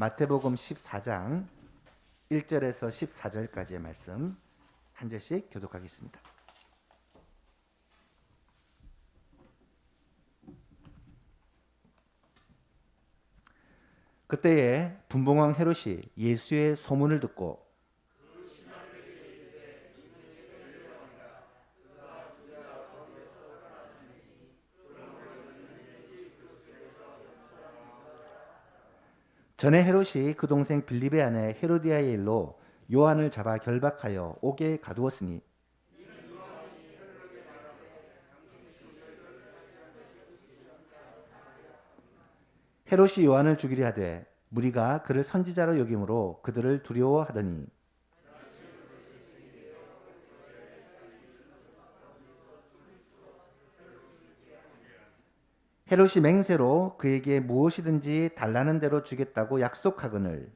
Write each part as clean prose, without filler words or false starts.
마태복음 14장 1절에서 14절까지의 말씀 한 절씩 교독하겠습니다. 그때에 분봉왕 헤롯이 예수의 소문을 듣고 전에 헤롯이 그 동생 빌립의 아내 헤로디아의 일로 요한을 잡아 결박하여 옥에 가두었으니 헤롯이 요한을 죽이려 하되 무리가 그를 선지자로 여김으로 그들을 두려워하더니 헤롯이 맹세로 그에게 무엇이든지 달라는 대로 주겠다고 약속하거늘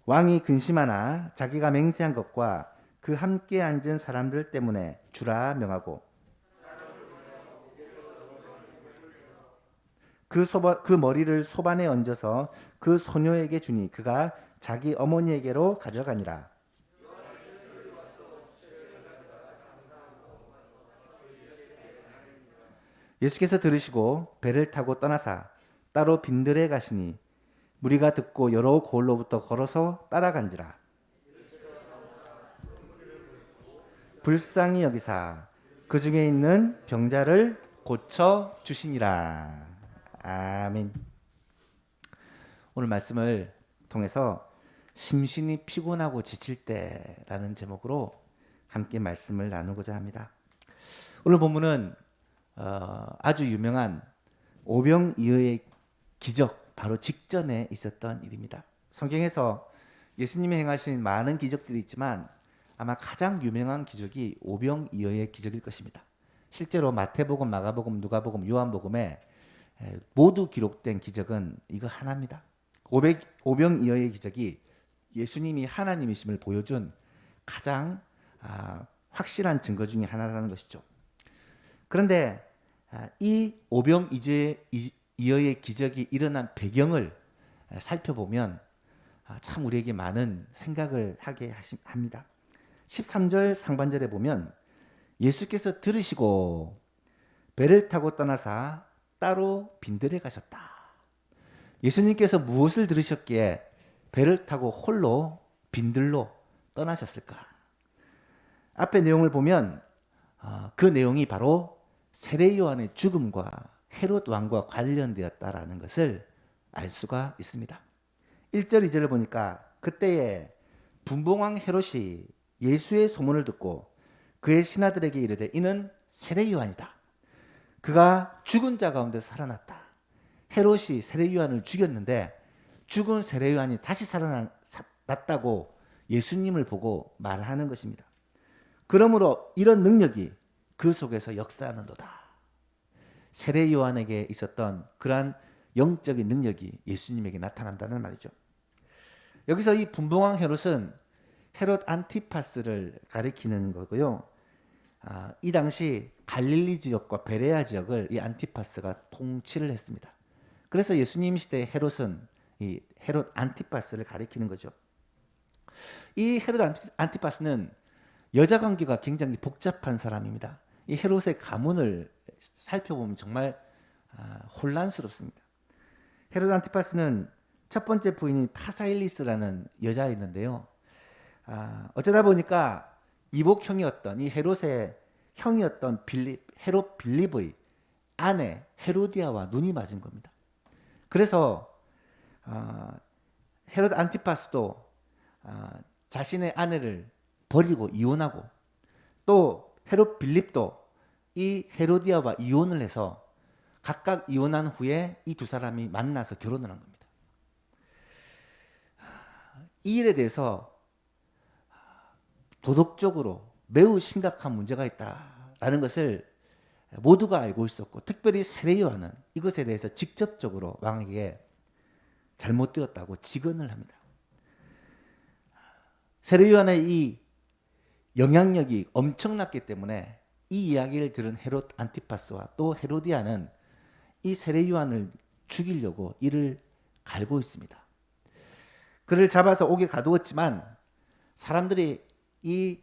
왕이 근심하나 자기가 맹세한 것과 그 함께 앉은 사람들 때문에 주라 명하고 그 머리를 소반에 얹어서 그 소녀에게 주니 그가 자기 어머니에게로 가져가니라. 예수께서 들으시고 배를 타고 떠나사 따로 빈들에 가시니 무리가 듣고 여러 고을로부터 걸어서 따라간지라. 불쌍히 여기사 그 중에 있는 병자를 고쳐 주시니라. 아멘. 오늘 말씀을 통해서 심신이 피곤하고 지칠 때라는 제목으로 함께 말씀을 나누고자 합니다. 오늘 본문은 아주 유명한 오병이어의 기적 바로 직전에 있었던 일입니다. 성경에서 예수님이 행하신 많은 기적들이 있지만 아마 가장 유명한 기적이 오병이어의 기적일 것입니다. 실제로 마태복음, 마가복음, 누가복음, 요한복음에 모두 기록된 기적은 이거 하나입니다. 오병이어의 기적이 예수님이 하나님이심을 보여준 가장 확실한 증거 중에 하나라는 것이죠. 그런데 이 오병이어의 기적이 일어난 배경을 살펴보면 참 우리에게 많은 생각을 하게 합니다. 13절 상반절에 보면 예수께서 들으시고 배를 타고 떠나사 따로 빈들에 가셨다. 예수님께서 무엇을 들으셨기에 배를 타고 홀로 빈들로 떠나셨을까? 앞의 내용을 보면 그 내용이 바로 세례 요한의 죽음과 헤롯 왕과 관련되었다라는 것을 알 수가 있습니다. 1절, 2절을 보니까 그때에 분봉왕 헤롯이 예수의 소문을 듣고 그의 신하들에게 이르되 이는 세례 요한이다. 그가 죽은 자 가운데 살아났다. 헤롯이 세례 요한을 죽였는데 죽은 세례 요한이 다시 살아났다고 예수님을 보고 말하는 것입니다. 그러므로 이런 능력이 그 속에서 역사하는도다. 세례 요한에게 있었던 그러한 영적인 능력이 예수님에게 나타난다는 말이죠. 여기서 이 분봉왕 헤롯은 헤롯 안티파스를 가리키는 거고요. 이 당시 갈릴리 지역과 베레아 지역을 이 안티파스가 통치를 했습니다. 그래서 예수님 시대의 헤롯은 이 헤롯 안티파스를 가리키는 거죠. 이 헤롯 안티파스는 여자 관계가 굉장히 복잡한 사람입니다. 이 헤롯의 가문을 살펴보면 정말 혼란스럽습니다. 헤롯 안티파스는 첫 번째 부인이 파사일리스라는 여자였는데요. 어쩌다 보니까 이복형이었던 이 헤롯의 형이었던 헤롯 빌립의 아내 헤로디아와 눈이 맞은 겁니다. 그래서 헤롯 안티파스도 자신의 아내를 버리고 이혼하고 또 헤롯 빌립도 이 헤로디아와 이혼을 해서 각각 이혼한 후에 이 두 사람이 만나서 결혼을 한 겁니다. 이 일에 대해서 도덕적으로 매우 심각한 문제가 있다라는 것을 모두가 알고 있었고 특별히 세례 요한은 이것에 대해서 직접적으로 왕에게 잘못되었다고 직언을 합니다. 세례 요한의 이 영향력이 엄청났기 때문에 이 이야기를 들은 헤롯 안티파스와 또 헤로디아는 이 세례 요한을 죽이려고 이를 갈고 있습니다. 그를 잡아서 옥에 가두었지만 사람들이 이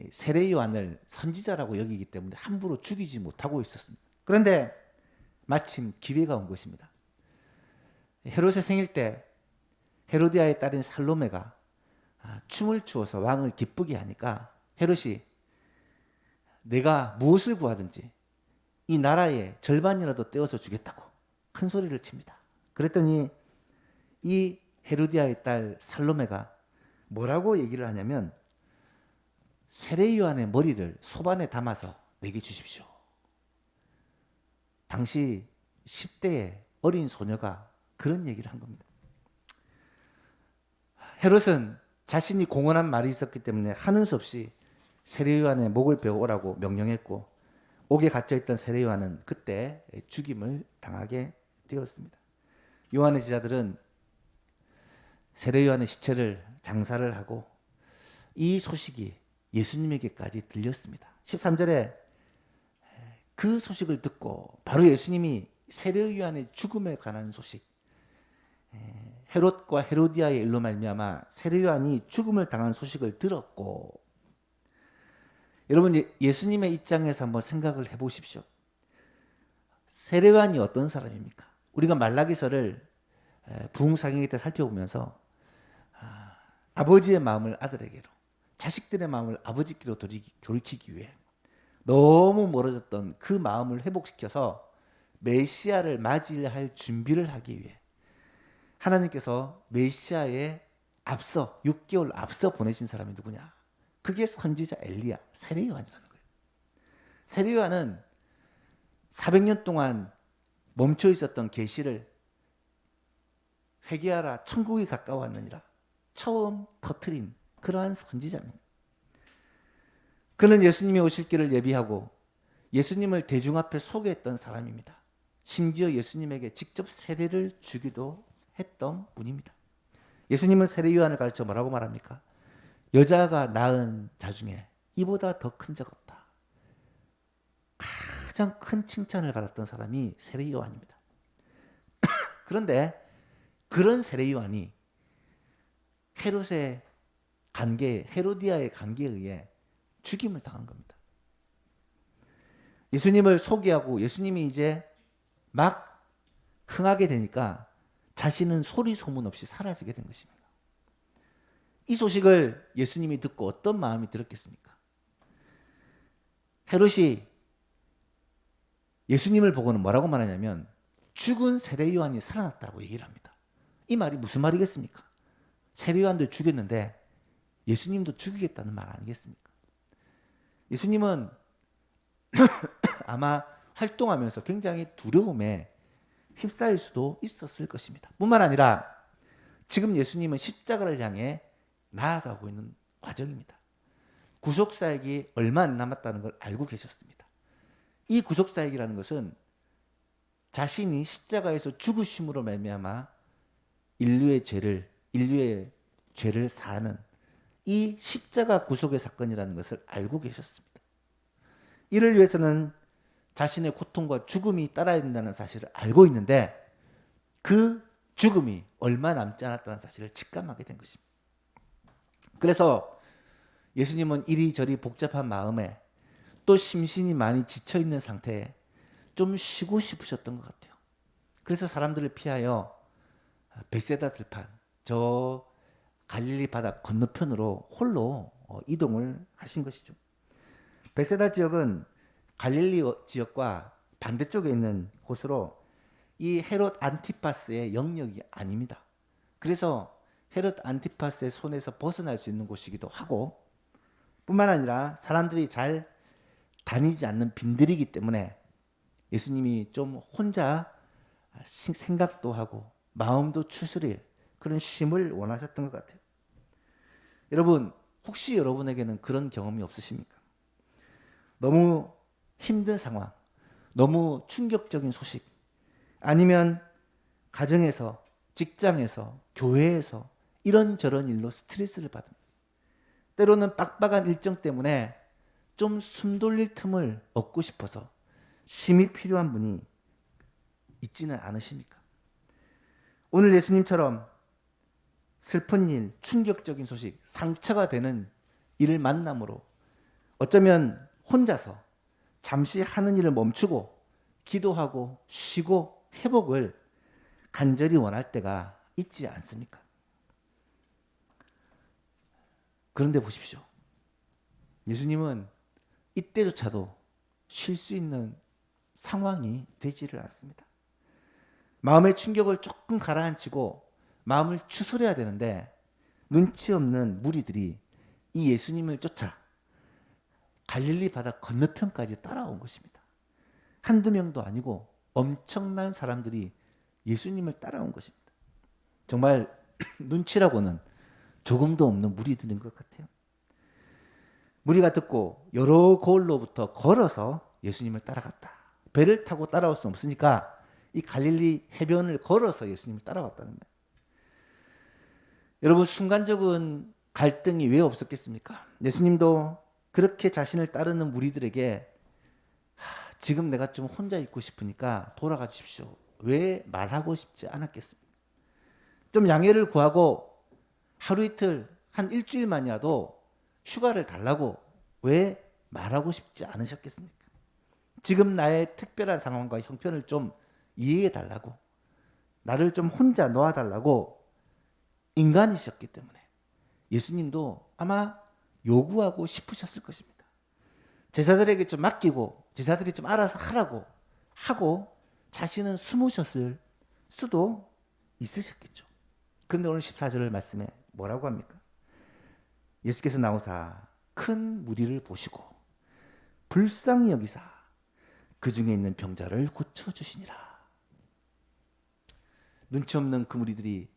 세례 요한을 선지자라고 여기기 때문에 함부로 죽이지 못하고 있었습니다. 그런데 마침 기회가 온 것입니다. 헤롯의 생일 때 헤로디아의 딸인 살로메가 춤을 추어서 왕을 기쁘게 하니까 헤롯이 내가 무엇을 구하든지 이 나라의 절반이라도 떼어서 주겠다고 큰 소리를 칩니다. 그랬더니 이 헤로디아의 딸 살로메가 뭐라고 얘기를 하냐면 세례 요한의 머리를 소반에 담아서 내게 주십시오. 당시 10대의 어린 소녀가 그런 얘기를 한 겁니다. 헤롯은 자신이 공언한 말이 있었기 때문에 하는 수 없이 세례 요한의 목을 베어 오라고 명령했고 옥에 갇혀있던 세례 요한은 그때 죽임을 당하게 되었습니다. 요한의 제자들은 세례 요한의 시체를 장사를 하고 이 소식이 예수님에게까지 들렸습니다. 13절에 그 소식을 듣고 바로 예수님이 세례 요한의 죽음에 관한 소식, 헤롯과 헤로디아의 일로 말미암아 세례 요한이 죽음을 당한 소식을 들었고, 여러분 예수님의 입장에서 한번 생각을 해보십시오. 세례 요한이 어떤 사람입니까? 우리가 말라기서를 부흥사경기 때 살펴보면서 아버지의 마음을 아들에게로, 자식들의 마음을 아버지께로 돌이키기 위해 너무 멀어졌던 그 마음을 회복시켜서 메시아를 맞이할 준비를 하기 위해 하나님께서 메시아에 앞서 6개월 앞서 보내신 사람이 누구냐? 그게 선지자 엘리야, 세례 요한이라는 거예요. 세례 요한은 400년 동안 멈춰 있었던 계시를 회개하라 천국이 가까웠느니라 처음 터뜨린 그러한 선지자입니다. 그는 예수님이 오실 길을 예비하고 예수님을 대중 앞에 소개했던 사람입니다. 심지어 예수님에게 직접 세례를 주기도 했던 분입니다. 예수님은 세례 요한을 가르쳐 뭐라고 말합니까? 여자가 낳은 자 중에 이보다 더 큰 적 없다. 가장 큰 칭찬을 받았던 사람이 세례 요한입니다. 그런데 그런 세례 요한이 헤롯의 관계, 헤로디아의 관계에 의해 죽임을 당한 겁니다. 예수님을 소개하고 예수님이 이제 막 흥하게 되니까 자신은 소리 소문 없이 사라지게 된 것입니다. 이 소식을 예수님이 듣고 어떤 마음이 들었겠습니까? 헤롯이 예수님을 보고는 뭐라고 말하냐면 죽은 세례 요한이 살아났다고 얘기를 합니다. 이 말이 무슨 말이겠습니까? 세례 요한도 죽였는데 예수님도 죽이겠다는 말 아니겠습니까? 예수님은 아마 활동하면서 굉장히 두려움에 휩싸일 수도 있었을 것입니다. 뿐만 아니라 지금 예수님은 십자가를 향해 나아가고 있는 과정입니다. 구속사역이 얼마 안 남았다는 걸 알고 계셨습니다. 이 구속사역이라는 것은 자신이 십자가에서 죽으심으로 말미암아 인류의 죄를 사는 이 십자가 구속의 사건이라는 것을 알고 계셨습니다. 이를 위해서는 자신의 고통과 죽음이 따라야 된다는 사실을 알고 있는데 그 죽음이 얼마 남지 않았다는 사실을 직감하게 된 것입니다. 그래서 예수님은 이리저리 복잡한 마음에 또 심신이 많이 지쳐있는 상태에 좀 쉬고 싶으셨던 것 같아요. 그래서 사람들을 피하여 벳세다 들판, 저 갈릴리 바다 건너편으로 홀로 이동을 하신 것이죠. 벳세다 지역은 갈릴리 지역과 반대쪽에 있는 곳으로 이 헤롯 안티파스의 영역이 아닙니다. 그래서 헤롯 안티파스의 손에서 벗어날 수 있는 곳이기도 하고 뿐만 아니라 사람들이 잘 다니지 않는 빈들이기 때문에 예수님이 좀 혼자 생각도 하고 마음도 추스릴 그런 쉼을 원하셨던 것 같아요. 여러분, 혹시 여러분에게는 그런 경험이 없으십니까? 너무 힘든 상황, 너무 충격적인 소식, 아니면 가정에서, 직장에서, 교회에서 이런저런 일로 스트레스를 받습니다. 때로는 빡빡한 일정 때문에 좀 숨 돌릴 틈을 얻고 싶어서 쉼이 필요한 분이 있지는 않으십니까? 오늘 예수님처럼 슬픈 일, 충격적인 소식, 상처가 되는 일을 만남으로 어쩌면 혼자서 잠시 하는 일을 멈추고 기도하고 쉬고 회복을 간절히 원할 때가 있지 않습니까? 그런데 보십시오. 예수님은 이때조차도 쉴 수 있는 상황이 되지를 않습니다. 마음의 충격을 조금 가라앉히고 마음을 추스려야 되는데 눈치 없는 무리들이 이 예수님을 쫓아 갈릴리 바다 건너편까지 따라온 것입니다. 한두 명도 아니고 엄청난 사람들이 예수님을 따라온 것입니다. 정말 눈치라고는 조금도 없는 무리들인 것 같아요. 무리가 듣고 여러 고을로부터 걸어서 예수님을 따라갔다. 배를 타고 따라올 수 없으니까 이 갈릴리 해변을 걸어서 예수님을 따라왔다는 거예요. 여러분, 순간적인 갈등이 왜 없었겠습니까? 예수님도 그렇게 자신을 따르는 무리들에게 지금 내가 좀 혼자 있고 싶으니까 돌아가 주십시오. 왜 말하고 싶지 않았겠습니까? 좀 양해를 구하고 하루 이틀, 한 일주일만이라도 휴가를 달라고 왜 말하고 싶지 않으셨겠습니까? 지금 나의 특별한 상황과 형편을 좀 이해해 달라고, 나를 좀 혼자 놓아달라고 인간이셨기 때문에 예수님도 아마 요구하고 싶으셨을 것입니다. 제자들에게 좀 맡기고 제자들이 좀 알아서 하라고 하고 자신은 숨으셨을 수도 있으셨겠죠. 그런데 오늘 14절 말씀에 뭐라고 합니까? 예수께서 나오사 큰 무리를 보시고 불쌍히 여기사 그 중에 있는 병자를 고쳐주시니라. 눈치 없는 그 무리들이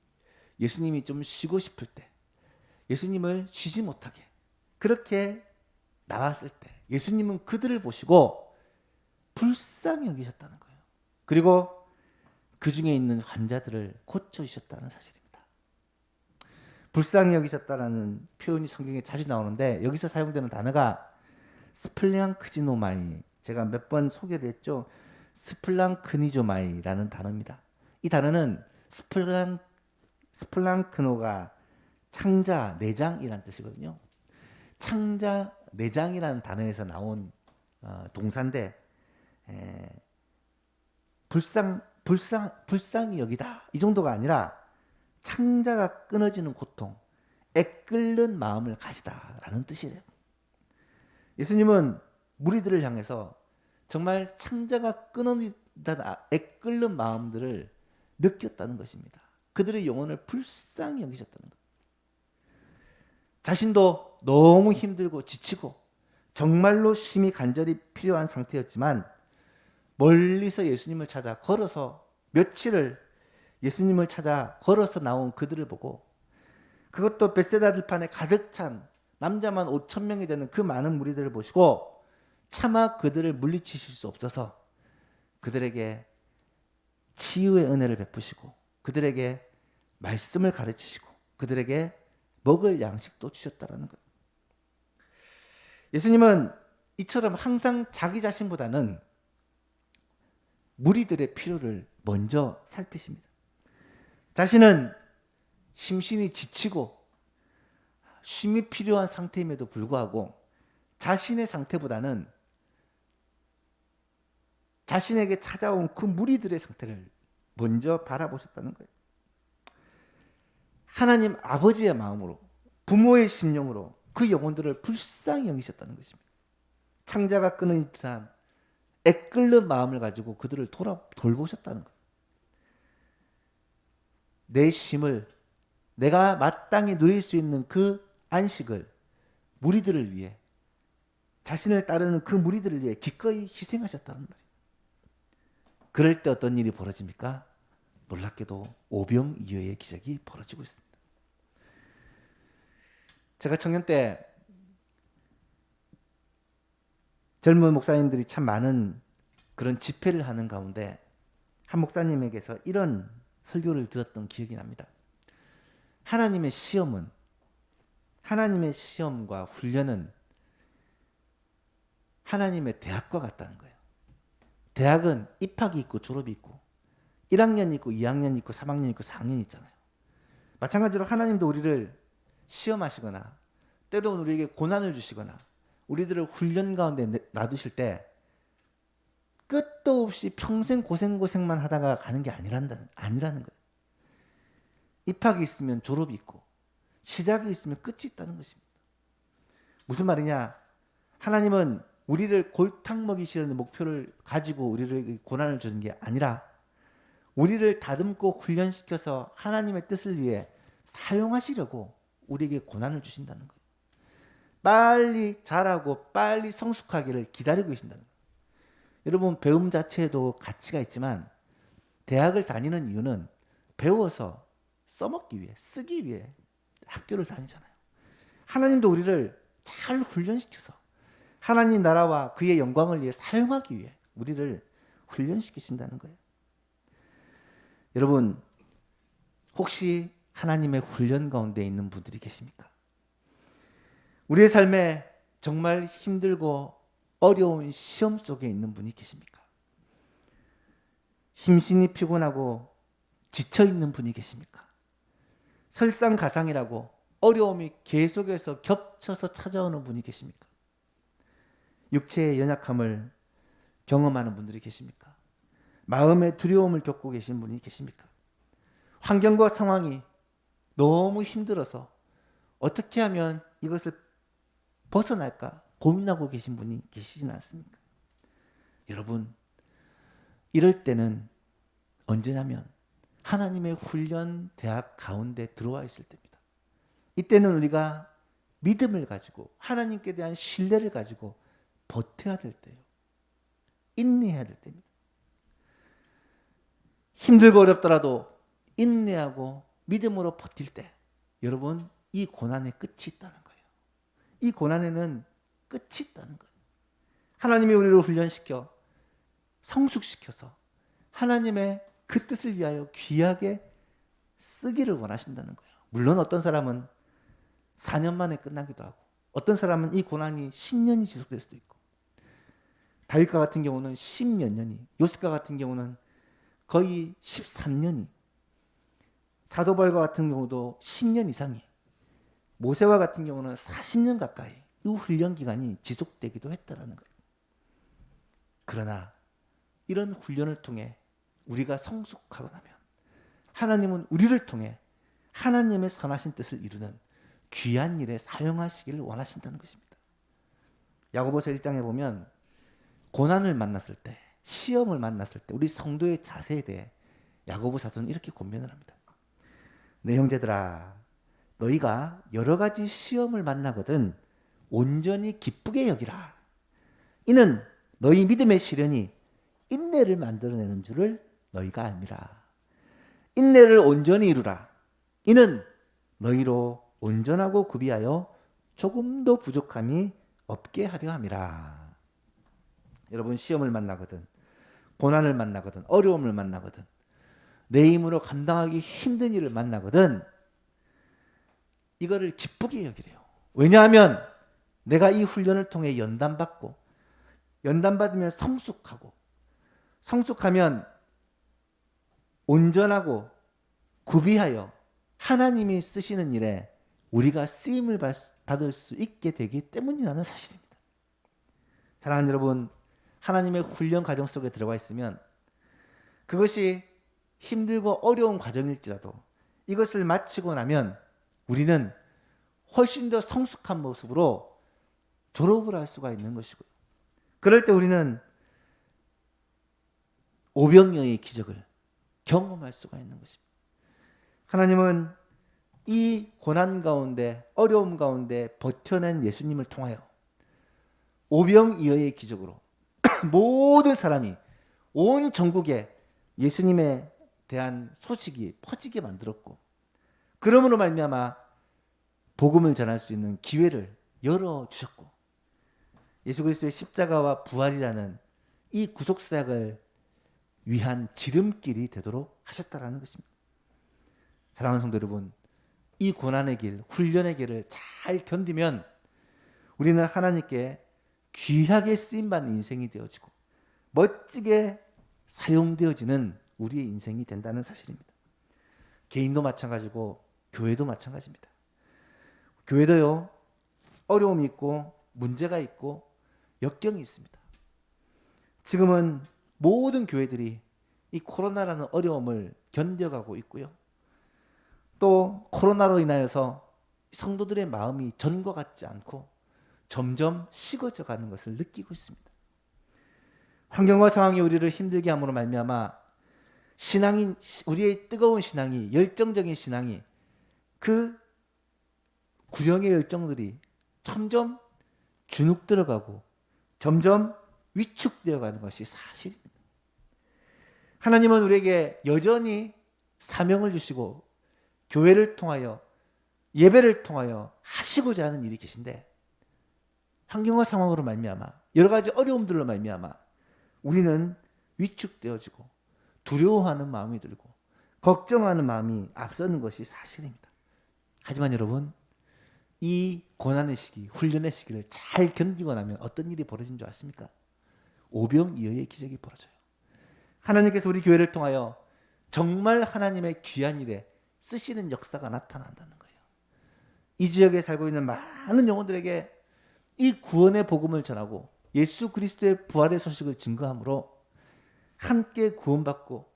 예수님이 좀 쉬고 싶을 때, 예수님을 쉬지 못하게 그렇게 나왔을 때 예수님은 그들을 보시고 불쌍히 여기셨다는 거예요. 그리고 그 중에 있는 환자들을 고쳐주셨다는 사실입니다. 불쌍히 여기셨다라는 표현이 성경에 자주 나오는데 여기서 사용되는 단어가 스플랑크지노마이, 제가 몇 번 소개를 했죠. 스플랑크니조마이라는 단어입니다. 이 단어는 스플랑크노가 창자, 내장이라는 뜻이거든요. 창자, 내장이라는 단어에서 나온 동사인데 불쌍히 여기다 이 정도가 아니라 창자가 끊어지는 고통, 애끓는 마음을 가지다라는 뜻이래요. 예수님은 무리들을 향해서 정말 창자가 끊어지다 애끓는 마음들을 느꼈다는 것입니다. 그들의 영혼을 불쌍히 여기셨다는 것. 자신도 너무 힘들고 지치고 정말로 쉼이 간절히 필요한 상태였지만 멀리서 예수님을 찾아 걸어서 며칠을 예수님을 찾아 걸어서 나온 그들을 보고, 그것도 벳세다 들판에 가득 찬 남자만 5천 명이 되는 그 많은 무리들을 보시고 차마 그들을 물리치실 수 없어서 그들에게 치유의 은혜를 베푸시고 그들에게 말씀을 가르치시고 그들에게 먹을 양식도 주셨다라는 거예요. 예수님은 이처럼 항상 자기 자신보다는 무리들의 필요를 먼저 살피십니다. 자신은 심신이 지치고 쉼이 필요한 상태임에도 불구하고 자신의 상태보다는 자신에게 찾아온 그 무리들의 상태를 먼저 바라보셨다는 거예요. 하나님 아버지의 마음으로, 부모의 심령으로 그 영혼들을 불쌍히 여기셨다는 것입니다. 창자가 끊은 듯한 애끓는 마음을 가지고 그들을 돌보셨다는 거예요. 내 쉼을, 내가 마땅히 누릴 수 있는 그 안식을 무리들을 위해, 자신을 따르는 그 무리들을 위해 기꺼이 희생하셨다는 말이에요. 그럴 때 어떤 일이 벌어집니까? 놀랍게도 오병이어의 기적이 벌어지고 있습니다. 제가 청년 때 젊은 목사님들이 참 많은 그런 집회를 하는 가운데 한 목사님에게서 이런 설교를 들었던 기억이 납니다. 하나님의 시험과 훈련은 하나님의 대학과 같다는 거예요. 대학은 입학이 있고 졸업이 있고 1학년 있고 2학년 있고 3학년 있고 4학년 있잖아요. 마찬가지로 하나님도 우리를 시험하시거나 때로는 우리에게 고난을 주시거나 우리들을 훈련 가운데 놔두실 때 끝도 없이 평생 고생만 하다가 가는 게 아니라는 거예요. 입학이 있으면 졸업이 있고 시작이 있으면 끝이 있다는 것입니다. 무슨 말이냐? 하나님은 우리를 골탕 먹이시려는 목표를 가지고 우리를 고난을 주는 게 아니라 우리를 다듬고 훈련시켜서 하나님의 뜻을 위해 사용하시려고 우리에게 고난을 주신다는 거예요. 빨리 자라고 빨리 성숙하기를 기다리고 계신다는 거예요. 여러분, 배움 자체에도 가치가 있지만 대학을 다니는 이유는 배워서 써먹기 위해, 쓰기 위해 학교를 다니잖아요. 하나님도 우리를 잘 훈련시켜서 하나님 나라와 그의 영광을 위해 사용하기 위해 우리를 훈련시키신다는 거예요. 여러분, 혹시 하나님의 훈련 가운데 있는 분들이 계십니까? 우리의 삶에 정말 힘들고 어려운 시험 속에 있는 분이 계십니까? 심신이 피곤하고 지쳐있는 분이 계십니까? 설상가상이라고 어려움이 계속해서 겹쳐서 찾아오는 분이 계십니까? 육체의 연약함을 경험하는 분들이 계십니까? 마음의 두려움을 겪고 계신 분이 계십니까? 환경과 상황이 너무 힘들어서 어떻게 하면 이것을 벗어날까 고민하고 계신 분이 계시진 않습니까? 여러분, 이럴 때는 언제냐면 하나님의 훈련 대학 가운데 들어와 있을 때입니다. 이때는 우리가 믿음을 가지고 하나님께 대한 신뢰를 가지고 버텨야 될 때예요. 인내해야 될 때입니다. 힘들고 어렵더라도 인내하고 믿음으로 버틸 때 여러분, 이 고난의 끝이 있다는 거예요. 이 고난에는 끝이 있다는 거예요. 하나님이 우리를 훈련시켜 성숙시켜서 하나님의 그 뜻을 위하여 귀하게 쓰기를 원하신다는 거예요. 물론 어떤 사람은 4년 만에 끝나기도 하고 어떤 사람은 이 고난이 10년이 지속될 수도 있고 다윗과 같은 경우는 10몇 년이, 요셉과 같은 경우는 거의 13년이, 사도 바울과 같은 경우도 10년 이상이, 모세와 같은 경우는 40년 가까이 이 훈련 기간이 지속되기도 했다는 거예요. 그러나 이런 훈련을 통해 우리가 성숙하고 나면 하나님은 우리를 통해 하나님의 선하신 뜻을 이루는 귀한 일에 사용하시기를 원하신다는 것입니다. 야고보서 1장에 보면 고난을 만났을 때, 시험을 만났을 때 우리 성도의 자세에 대해 야고보 사도는 이렇게 권면을 합니다. 내 형제들아, 너희가 여러 가지 시험을 만나거든 온전히 기쁘게 여기라. 이는 너희 믿음의 시련이 인내를 만들어내는 줄을 너희가 알미라. 인내를 온전히 이루라. 이는 너희로 온전하고 구비하여 조금도 부족함이 없게 하려 함이라. 여러분, 시험을 만나거든, 고난을 만나거든, 어려움을 만나거든, 내 힘으로 감당하기 힘든 일을 만나거든 이거를 기쁘게 여기래요. 왜냐하면 내가 이 훈련을 통해 연단받고 연단받으면 성숙하고 성숙하면 온전하고 구비하여 하나님이 쓰시는 일에 우리가 쓰임을 받을 수 있게 되기 때문이라는 사실입니다. 사랑하는 여러분, 하나님의 훈련 과정 속에 들어가 있으면 그것이 힘들고 어려운 과정일지라도 이것을 마치고 나면 우리는 훨씬 더 성숙한 모습으로 졸업을 할 수가 있는 것이고요. 그럴 때 우리는 오병이어의 기적을 경험할 수가 있는 것입니다. 하나님은 이 고난 가운데, 어려움 가운데 버텨낸 예수님을 통하여 오병이어의 기적으로 모든 사람이 온 전국에 예수님에 대한 소식이 퍼지게 만들었고, 그러므로 말미암아 복음을 전할 수 있는 기회를 열어주셨고, 예수 그리스도의 십자가와 부활이라는 이 구속사역을 위한 지름길이 되도록 하셨다라는 것입니다. 사랑하는 성도 여러분, 이 고난의 길, 훈련의 길을 잘 견디면 우리는 하나님께 귀하게 쓰임받는 인생이 되어지고 멋지게 사용되어지는 우리의 인생이 된다는 사실입니다. 개인도 마찬가지고 교회도 마찬가지입니다. 교회도요, 어려움이 있고 문제가 있고 역경이 있습니다. 지금은 모든 교회들이 이 코로나라는 어려움을 견뎌가고 있고요. 또 코로나로 인하여서 성도들의 마음이 전과 같지 않고 점점 식어져 가는 것을 느끼고 있습니다. 환경과 상황이 우리를 힘들게 함으로 말미암아 신앙인, 우리의 뜨거운 신앙이, 열정적인 신앙이, 그 구령의 열정들이 점점 주눅들어가고 점점 위축되어 가는 것이 사실입니다. 하나님은 우리에게 여전히 사명을 주시고 교회를 통하여, 예배를 통하여 하시고자 하는 일이 계신데, 환경과 상황으로 말미암아, 여러 가지 어려움들로 말미암아 우리는 위축되어지고 두려워하는 마음이 들고 걱정하는 마음이 앞서는 것이 사실입니다. 하지만 여러분, 이 고난의 시기, 훈련의 시기를 잘 견디고 나면 어떤 일이 벌어진 줄 아십니까? 오병이어의 기적이 벌어져요. 하나님께서 우리 교회를 통하여 정말 하나님의 귀한 일에 쓰시는 역사가 나타난다는 거예요. 이 지역에 살고 있는 많은 영혼들에게 이 구원의 복음을 전하고 예수 그리스도의 부활의 소식을 증거함으로 함께 구원받고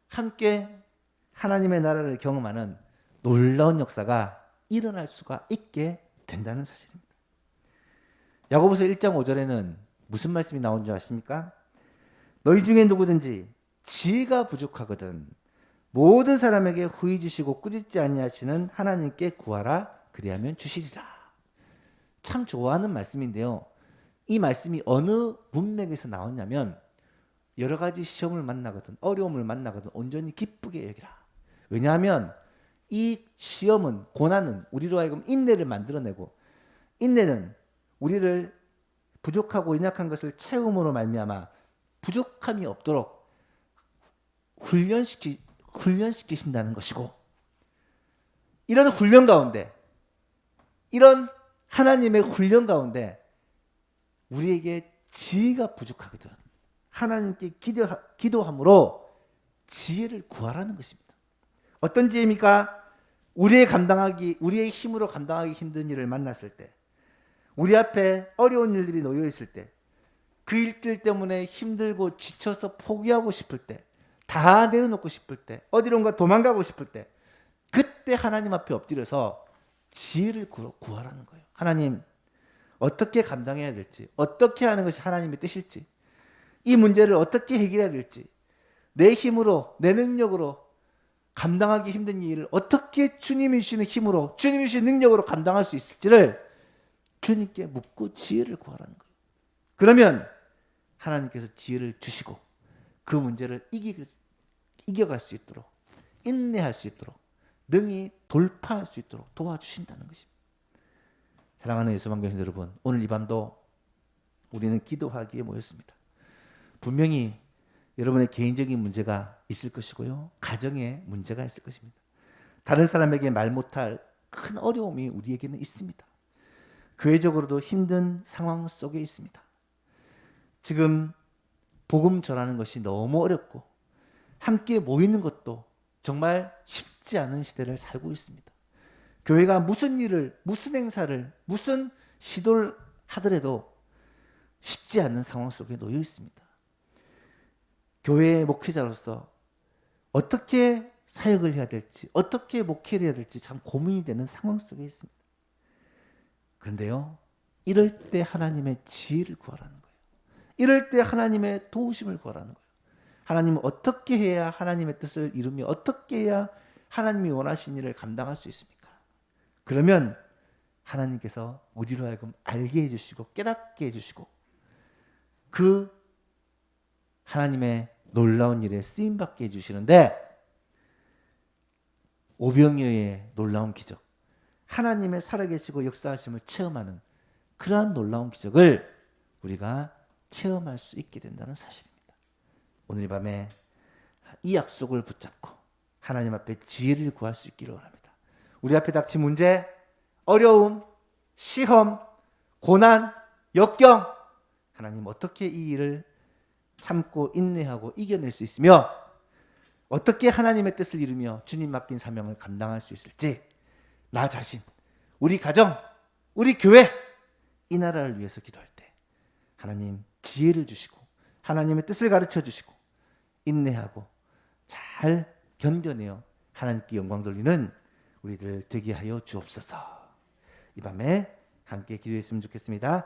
함께 하나님의 나라를 경험하는 놀라운 역사가 일어날 수가 있게 된다는 사실입니다. 야고보서 1장 5절에는 무슨 말씀이 나온 줄 아십니까? 너희 중에 누구든지 지혜가 부족하거든 모든 사람에게 후히 주시고 꾸짖지 아니하시는 하나님께 구하라, 그리하면 주시리라. 참 좋아하는 말씀인데요, 이 말씀이 어느 문맥에서 나왔냐면, 여러 가지 시험을 만나거든, 어려움을 만나거든 온전히 기쁘게 여기라. 왜냐하면 이 시험은, 고난은 우리로 하여금 인내를 만들어내고, 인내는 우리를 부족하고 연약한 것을 채움으로 말미암아 부족함이 없도록 훈련시키신다는 것이고, 이런 훈련 가운데, 이런 하나님의 훈련 가운데 우리에게 지혜가 부족하거든 하나님께 기도함으로 지혜를 구하라는 것입니다. 어떤 지혜입니까? 우리의 힘으로 감당하기 힘든 일을 만났을 때, 우리 앞에 어려운 일들이 놓여 있을 때, 그 일들 때문에 힘들고 지쳐서 포기하고 싶을 때, 다 내려놓고 싶을 때, 어디론가 도망가고 싶을 때, 그때 하나님 앞에 엎드려서 지혜를 구하라는 거예요. 하나님, 어떻게 감당해야 될지, 어떻게 하는 것이 하나님의 뜻일지, 이 문제를 어떻게 해결해야 될지, 내 힘으로, 내 능력으로 감당하기 힘든 일을 어떻게 주님이 주시는 힘으로, 주님이 주시는 능력으로 감당할 수 있을지를 주님께 묻고 지혜를 구하라는 거예요. 그러면 하나님께서 지혜를 주시고 그 문제를 이겨갈 수 있도록, 인내할 수 있도록, 능히 돌파할 수 있도록 도와주신다는 것입니다. 사랑하는 예수방교인 여러분, 오늘 이 밤도 우리는 기도하기에 모였습니다. 분명히 여러분의 개인적인 문제가 있을 것이고요, 가정에 문제가 있을 것입니다. 다른 사람에게 말 못할 큰 어려움이 우리에게는 있습니다. 교회적으로도 힘든 상황 속에 있습니다. 지금 복음 전하는 것이 너무 어렵고 함께 모이는 것도 정말 쉽지 않은 시대를 살고 있습니다. 교회가 무슨 일을, 무슨 행사를, 무슨 시도를 하더라도 쉽지 않은 상황 속에 놓여 있습니다. 교회의 목회자로서 어떻게 사역을 해야 될지, 어떻게 목회를 해야 될지 참 고민이 되는 상황 속에 있습니다. 그런데요, 이럴 때 하나님의 지혜를 구하라는 거예요. 이럴 때 하나님의 도우심을 구하라는 거예요. 하나님은 어떻게 해야 하나님의 뜻을 이루며 어떻게 해야 하나님이 원하시는 일을 감당할 수 있습니까? 그러면 하나님께서 우리로 하여금 알게 해주시고 깨닫게 해주시고 그 하나님의 놀라운 일에 쓰임받게 해주시는데, 오병이어의 놀라운 기적, 하나님의 살아계시고 역사하심을 체험하는 그러한 놀라운 기적을 우리가 체험할 수 있게 된다는 사실입니다. 오늘 이 밤에 이 약속을 붙잡고 하나님 앞에 지혜를 구할 수 있기를 원합니다. 우리 앞에 닥친 문제, 어려움, 시험, 고난, 역경, 하나님 어떻게 이 일을 참고 인내하고 이겨낼 수 있으며 어떻게 하나님의 뜻을 이루며 주님 맡긴 사명을 감당할 수 있을지 나 자신, 우리 가정, 우리 교회, 이 나라를 위해서 기도할 때 하나님 지혜를 주시고 하나님의 뜻을 가르쳐 주시고 인내하고 잘 견뎌내어 하나님께 영광 돌리는 우리들 되게 하여 주옵소서. 이 밤에 함께 기도했으면 좋겠습니다.